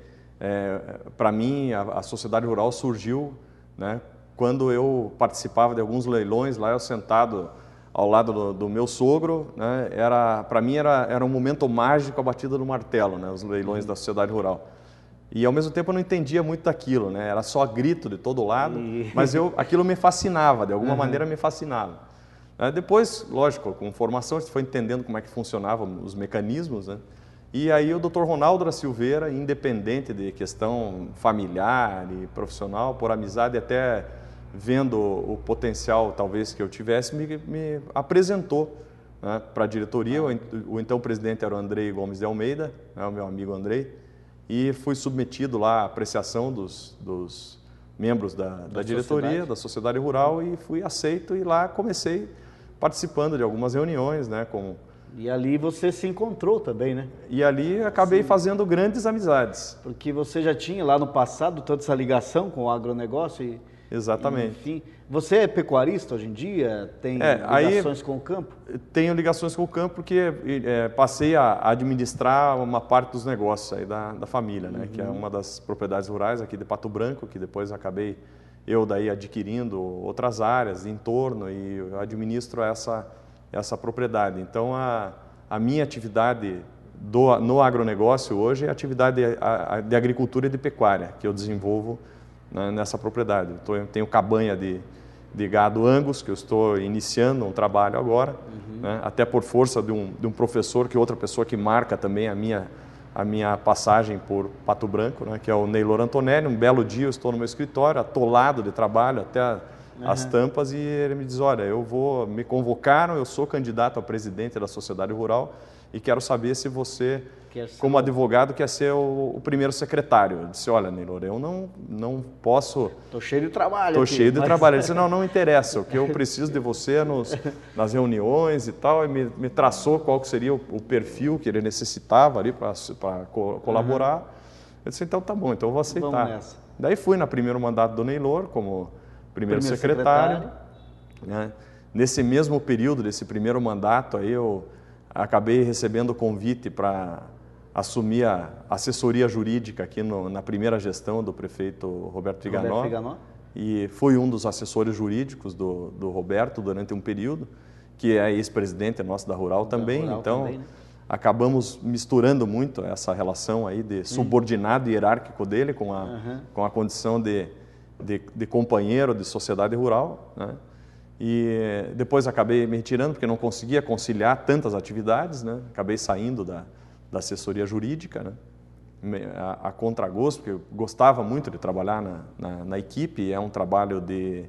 para mim a sociedade rural surgiu, né, quando eu participava de alguns leilões lá, eu sentado ao lado do meu sogro, né, para mim era um momento mágico, a batida do martelo, né, os leilões da sociedade rural. E ao mesmo tempo eu não entendia muito daquilo, né, era só grito de todo lado, mas aquilo me fascinava, de alguma maneira me fascinava. Depois, lógico, com formação a gente foi entendendo como é que funcionavam os mecanismos, né, e aí o Dr. Ronaldo da Silveira, independente de questão familiar e profissional, por amizade até vendo o potencial talvez que eu tivesse, me apresentou, né, para a diretoria. O então presidente era o Andrei Gomes de Almeida, né, o meu amigo Andrei, e fui submetido lá à apreciação dos membros da diretoria, da Sociedade Rural, e fui aceito, e lá comecei participando de algumas reuniões, né, E ali você se encontrou também, né? E ali acabei fazendo grandes amizades. Porque você já tinha lá no passado toda essa ligação com o agronegócio. Exatamente. Enfim, você é pecuarista hoje em dia? Tem ligações com o campo? Tenho ligações com o campo porque passei a administrar uma parte dos negócios aí da família, né? Que é uma das propriedades rurais aqui de Pato Branco, que depois acabei eu daí adquirindo outras áreas em torno, e eu administro essa propriedade. Então, a minha atividade no agronegócio hoje é a atividade de agricultura e de pecuária, que eu desenvolvo, né, nessa propriedade. Eu tenho cabanha de gado Angus, que eu estou iniciando um trabalho agora, né, até por força de um professor, que é outra pessoa que marca também a minha passagem por Pato Branco, né, que é o Neylor Antonelli. Um belo dia eu estou no meu escritório, atolado de trabalho até as tampas, e ele me diz: olha, me convocaram, eu sou candidato a presidente da Sociedade Rural e quero saber se você, como advogado, quer ser o primeiro secretário. Eu disse: olha, Neylor, eu não posso... Estou cheio de trabalho. Estou cheio de trabalho. Ele disse: não interessa, o que eu preciso de você nas reuniões e tal, e me traçou qual que seria o perfil que ele necessitava ali para colaborar. Eu disse: então tá bom, então eu vou aceitar. Vamos nessa. Daí fui no primeiro mandato do Neylor como primeiro secretário. Né? Nesse mesmo período desse primeiro mandato, aí eu acabei recebendo o convite para assumir a assessoria jurídica aqui na primeira gestão do prefeito Roberto Viganò. E fui um dos assessores jurídicos do Roberto durante um período, que é ex-presidente nosso da Rural também. Então, né? Acabamos misturando muito essa relação aí de subordinado hierárquico dele com a condição de companheiro de sociedade rural, né? E depois acabei me retirando porque não conseguia conciliar tantas atividades, né? Acabei saindo da assessoria jurídica, né? A contragosto, porque eu gostava muito de trabalhar na equipe. É um trabalho de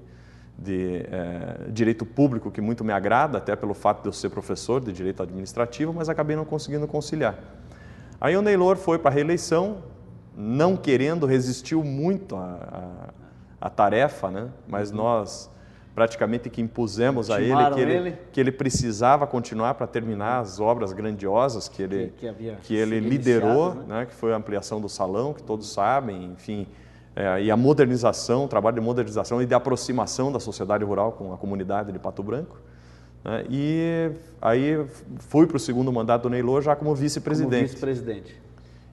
direito público que muito me agrada, até pelo fato de eu ser professor de direito administrativo, mas acabei não conseguindo conciliar. Aí o Neylor foi para a reeleição, não querendo, resistiu muito a tarefa, né? Mas nós praticamente que impusemos a ele que ele precisava continuar para terminar as obras grandiosas que ele liderou, né? Que foi a ampliação do salão, que todos sabem, enfim, e a modernização, o trabalho de modernização e de aproximação da sociedade rural com a comunidade de Pato Branco, né? E aí fui para o segundo mandato do Neylor já como vice-presidente. Como vice-presidente.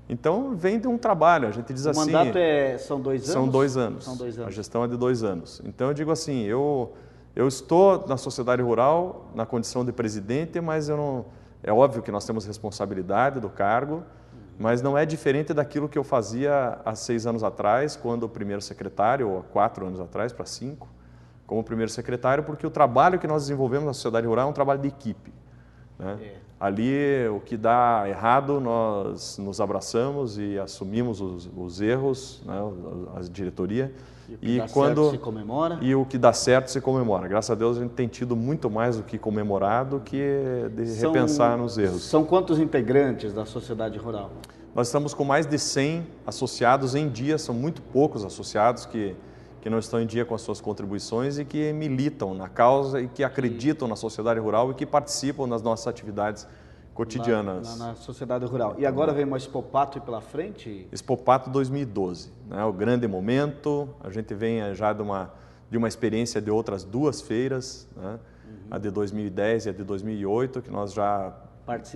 Então, vem de um trabalho, a gente diz assim... O mandato são 2 anos? São 2 anos. São 2 anos. A gestão é de 2 anos. Então, eu digo assim, eu estou na sociedade rural na condição de presidente, mas é óbvio que nós temos responsabilidade do cargo, mas não é diferente daquilo que eu fazia há 6 anos atrás, quando o primeiro secretário, ou há 4 anos atrás, para 5, como primeiro secretário, porque o trabalho que nós desenvolvemos na sociedade rural é um trabalho de equipe, né? Ali, o que dá errado, nós nos abraçamos e assumimos os erros, né, a diretoria. E o que dá certo se comemora. E o que dá certo se comemora. Graças a Deus, a gente tem tido muito mais do que comemorar do que repensar nos erros. São quantos integrantes da sociedade rural? Nós estamos com mais de 100 associados em dia, são muito poucos associados que não estão em dia com as suas contribuições e que militam na causa e que acreditam na sociedade rural e que participam das nossas atividades cotidianas. Na sociedade rural. E agora vem uma Expopato pela frente? Expopato 2012, né? O grande momento. A gente vem já de uma experiência de outras 2 feiras, né? A de 2010 e a de 2008, que nós já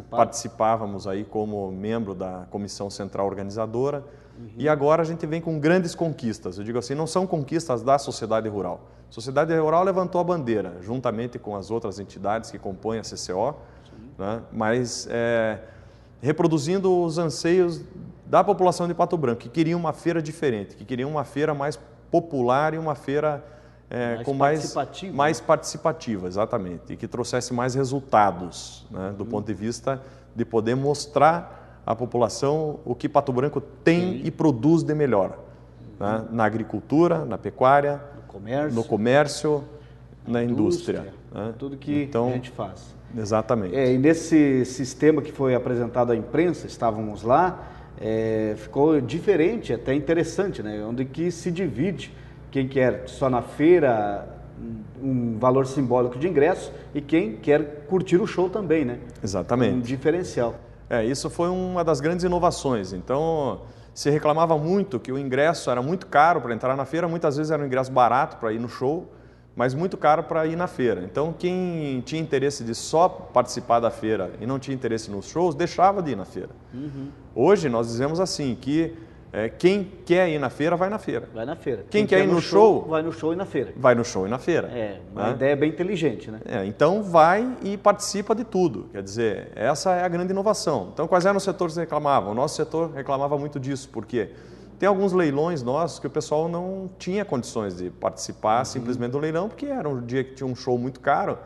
participávamos aí como membro da Comissão Central Organizadora. E agora a gente vem com grandes conquistas. Eu digo assim, não são conquistas da sociedade rural. A sociedade rural levantou a bandeira, juntamente com as outras entidades que compõem a CCO, né? Mas reproduzindo os anseios da população de Pato Branco, que queria uma feira diferente, que queria uma feira mais popular e uma feira mais participativa, exatamente, e que trouxesse mais resultados, né? Do ponto de vista de poder mostrar à população o que Pato Branco tem e produz de melhor, né? Na agricultura, na pecuária, no comércio, na indústria, né? Tudo que a gente faz. Exatamente. E nesse sistema que foi apresentado à imprensa, estávamos lá, ficou diferente, até interessante, né? Onde que se divide quem quer só na feira um valor simbólico de ingresso e quem quer curtir o show também, né? Exatamente. Um diferencial. Isso foi uma das grandes inovações. Então, se reclamava muito que o ingresso era muito caro para entrar na feira, muitas vezes era um ingresso barato para ir no show, mas muito caro para ir na feira. Então, quem tinha interesse de só participar da feira e não tinha interesse nos shows, deixava de ir na feira. Hoje, nós dizemos assim, que quem quer ir na feira, vai na feira. Vai na feira. Quem quer ir no show, vai no show e na feira. Vai no show e na feira. Uma ideia bem inteligente, né? Então, vai e participa de tudo. Quer dizer, essa é a grande inovação. Então, quais eram os setores que reclamavam? O nosso setor reclamava muito disso, porque tem alguns leilões nossos que o pessoal não tinha condições de participar simplesmente do leilão, porque era um dia que tinha um show muito caro,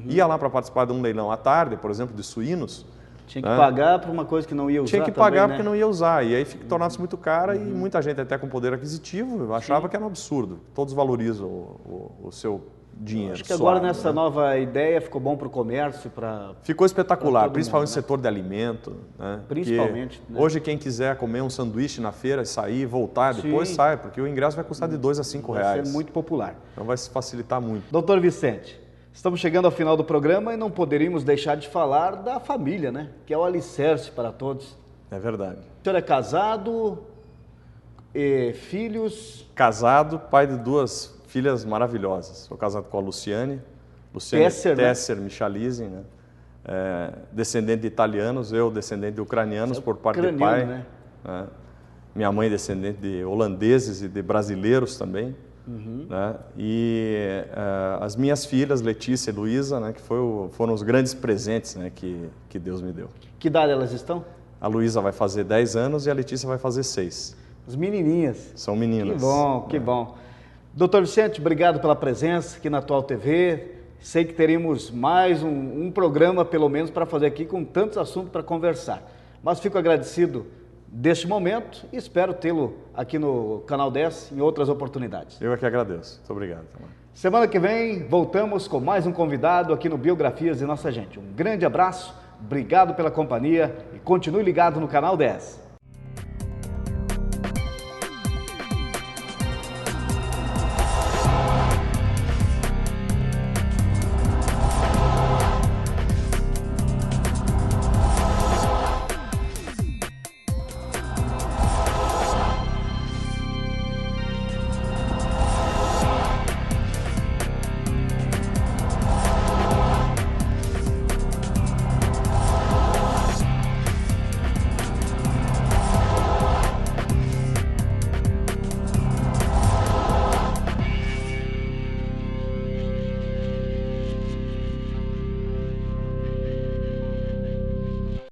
ia lá para participar de um leilão à tarde, por exemplo, de suínos. Tinha que pagar por uma coisa que não ia usar. Tinha que pagar também, porque não ia usar. E aí tornava-se muito cara e muita gente, até com poder aquisitivo, achava que era um absurdo. Todos valorizam o seu dinheiro. Acho que agora nessa nova ideia ficou bom para o comércio, para... Ficou espetacular, principalmente no setor de alimento. Né? Principalmente. Né? Hoje quem quiser comer um sanduíche na feira, sair, voltar, depois sai, porque o ingresso vai custar de R$2 a R$5. Vai ser muito popular. Então vai se facilitar muito. Doutor Vicente, estamos chegando ao final do programa e não poderíamos deixar de falar da família, né? Que é o alicerce para todos. É verdade. O senhor é casado, filhos? Casado, pai de 2 filhas maravilhosas. Sou casado com a Luciane Tesser, né? Michalizi, né? Descendente de italianos, eu descendente de ucranianos por parte de pai. Né? Minha mãe descendente de holandeses e de brasileiros também. Né? E as minhas filhas, Letícia e Luísa, né, que foram os grandes presentes, né, que Deus me deu. Que idade elas estão? A Luísa vai fazer 10 anos e a Letícia vai fazer 6. As menininhas. São meninas. Que bom, que bom. Doutor Vicente, obrigado pela presença aqui na Atual TV. Sei que teríamos mais um programa, pelo menos, para fazer aqui com tantos assuntos para conversar. Mas fico agradecido deste momento e espero tê-lo aqui no Canal 10 em outras oportunidades. Eu é que agradeço. Muito obrigado. Semana que vem voltamos com mais um convidado aqui no Biografias de Nossa Gente. Um grande abraço, obrigado pela companhia e continue ligado no Canal 10.